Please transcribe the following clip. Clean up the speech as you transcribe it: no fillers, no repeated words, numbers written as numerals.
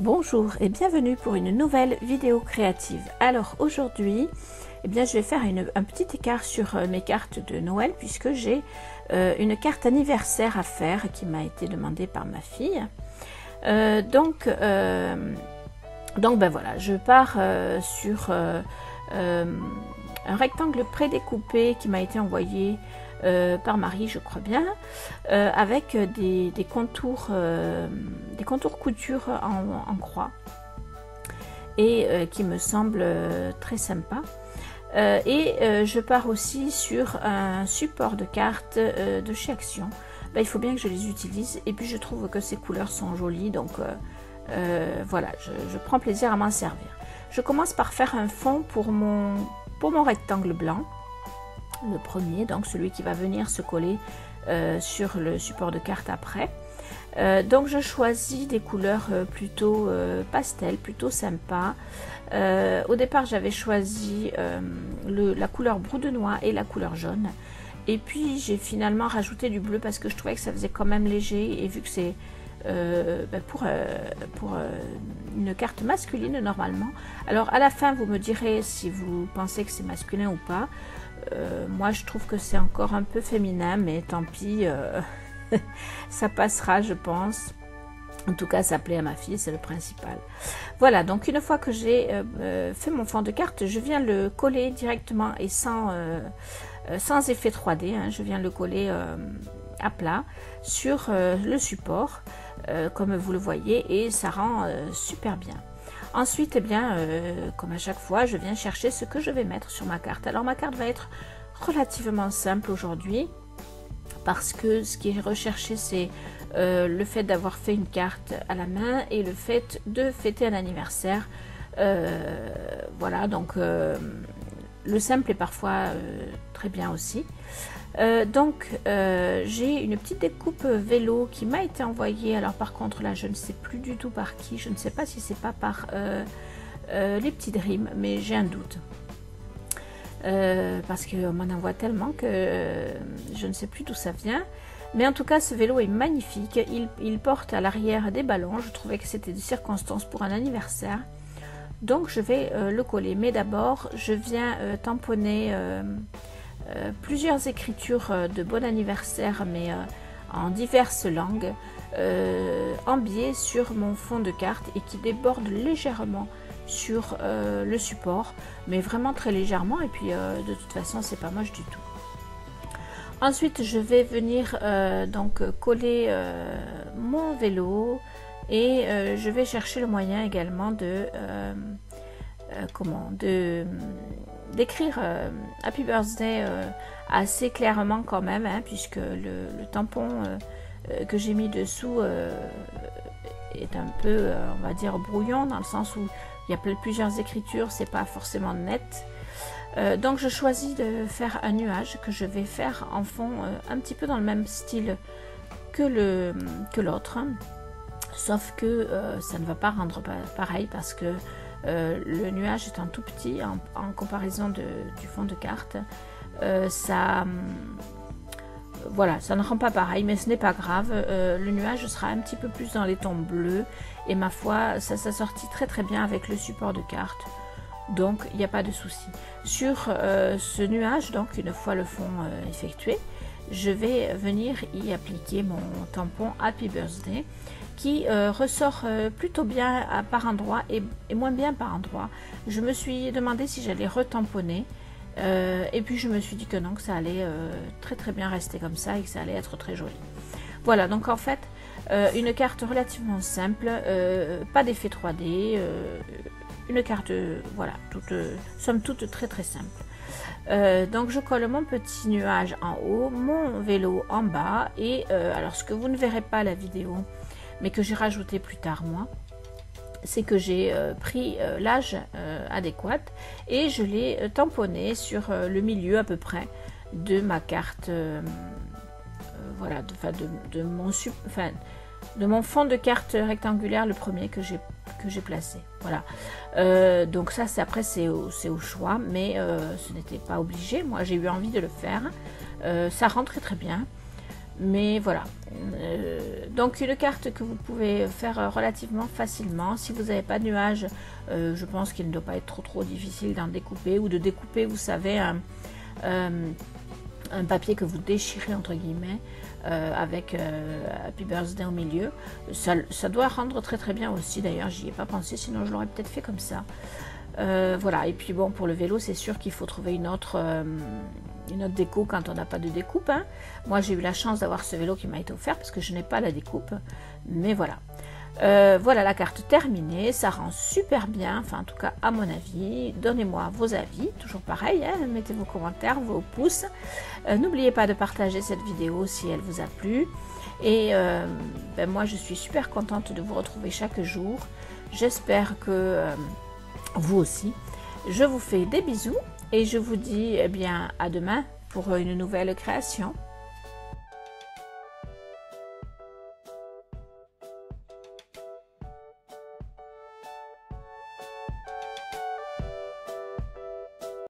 Bonjour et bienvenue pour une nouvelle vidéo créative. Alors aujourd'hui, je vais faire un petit écart sur mes cartes de Noël puisque j'ai une carte anniversaire à faire qui m'a été demandée par ma fille. Donc voilà, je pars sur un rectangle prédécoupé qui m'a été envoyé par Marie, je crois bien, avec des contours couture en croix et qui me semble très sympa. Je pars aussi sur un support de cartes de chez Action. Il faut bien que je les utilise et puis je trouve que ces couleurs sont jolies, donc voilà, je prends plaisir à m'en servir. Je commence par faire un fond pour mon rectangle blanc, le premier, donc celui qui va venir se coller sur le support de carte après. Donc je choisis des couleurs plutôt pastel, plutôt sympa. Au départ j'avais choisi la couleur brou de noix et la couleur jaune, et puis j'ai finalement rajouté du bleu parce que je trouvais que ça faisait quand même léger, et vu que c'est pour une carte masculine normalement. Alors à la fin vous me direz si vous pensez que c'est masculin ou pas. Moi je trouve que c'est encore un peu féminin, mais tant pis, ça passera je pense. En tout cas ça plaît à ma fille, c'est le principal. Voilà, donc une fois que j'ai fait mon fond de carte, je viens le coller directement et sans effet 3D, hein, je viens le coller à plat sur le support, comme vous le voyez, et ça rend super bien. Ensuite, comme à chaque fois, je viens chercher ce que je vais mettre sur ma carte. Alors ma carte va être relativement simple aujourd'hui parce que ce qui est recherché, c'est le fait d'avoir fait une carte à la main et le fait de fêter un anniversaire. Voilà, donc le simple est parfois très bien aussi. J'ai une petite découpe vélo qui m'a été envoyée. Alors par contre là je ne sais plus du tout par qui, je ne sais pas si c'est pas par les petites rimes, mais j'ai un doute parce qu'on m'en envoie tellement que je ne sais plus d'où ça vient. Mais en tout cas ce vélo est magnifique, il porte à l'arrière des ballons. Je trouvais que c'était des circonstances pour un anniversaire, donc je vais le coller. Mais d'abord je viens tamponner plusieurs écritures de bon anniversaire, mais en diverses langues, en biais sur mon fond de carte et qui déborde légèrement sur le support, mais vraiment très légèrement, et puis de toute façon c'est pas moche du tout. Ensuite je vais venir donc coller mon vélo, et je vais chercher le moyen également d'écrire Happy Birthday assez clairement quand même, hein, puisque le tampon que j'ai mis dessous est un peu, on va dire, brouillon, dans le sens où il y a plusieurs écritures, c'est pas forcément net. Donc je choisis de faire un nuage que je vais faire en fond un petit peu dans le même style que l'autre, sauf que ça ne va pas rendre pareil parce que le nuage étant tout petit en comparaison du fond de carte, voilà, ça ne rend pas pareil, mais ce n'est pas grave. Le nuage sera un petit peu plus dans les tons bleus, et ma foi ça s'assortit très très bien avec le support de carte, donc il n'y a pas de souci. Sur ce nuage, donc une fois le fond effectué, je vais venir y appliquer mon tampon Happy Birthday, qui ressort plutôt bien par endroits et moins bien par endroits. Je me suis demandé si j'allais retamponner, et puis je me suis dit que non, que ça allait très très bien rester comme ça et que ça allait être très joli. Voilà, donc en fait une carte relativement simple, pas d'effet 3D, une carte voilà, somme toute très très simple. Donc je colle mon petit nuage en haut, mon vélo en bas, et alors ce que vous ne verrez pas à la vidéo, mais que j'ai rajouté plus tard moi, c'est que j'ai pris l'âge adéquat et je l'ai tamponné sur le milieu à peu près de ma carte, voilà, de mon fond de carte rectangulaire, le premier que j'ai placé. Voilà, donc ça après c'est au choix, mais ce n'était pas obligé. Moi j'ai eu envie de le faire, ça rend très très bien. Mais voilà, donc une carte que vous pouvez faire relativement facilement. Si vous n'avez pas de nuage, je pense qu'il ne doit pas être trop difficile d'en découper, ou de découper, vous savez, un papier que vous déchirez entre guillemets, avec Happy Birthday au milieu. Ça doit rendre très bien aussi, d'ailleurs j'y ai pas pensé, sinon je l'aurais peut-être fait comme ça. Voilà, et puis bon, pour le vélo, c'est sûr qu'il faut trouver une autre déco quand on n'a pas de découpe, hein. Moi j'ai eu la chance d'avoir ce vélo qui m'a été offert parce que je n'ai pas la découpe, mais voilà. Voilà la carte terminée, ça rend super bien, enfin en tout cas à mon avis. Donnez-moi vos avis, toujours pareil, hein, mettez vos commentaires, vos pouces. N'oubliez pas de partager cette vidéo si elle vous a plu. Et moi je suis super contente de vous retrouver chaque jour. J'espère que vous aussi. Je vous fais des bisous et je vous dis eh bien à demain pour une nouvelle création.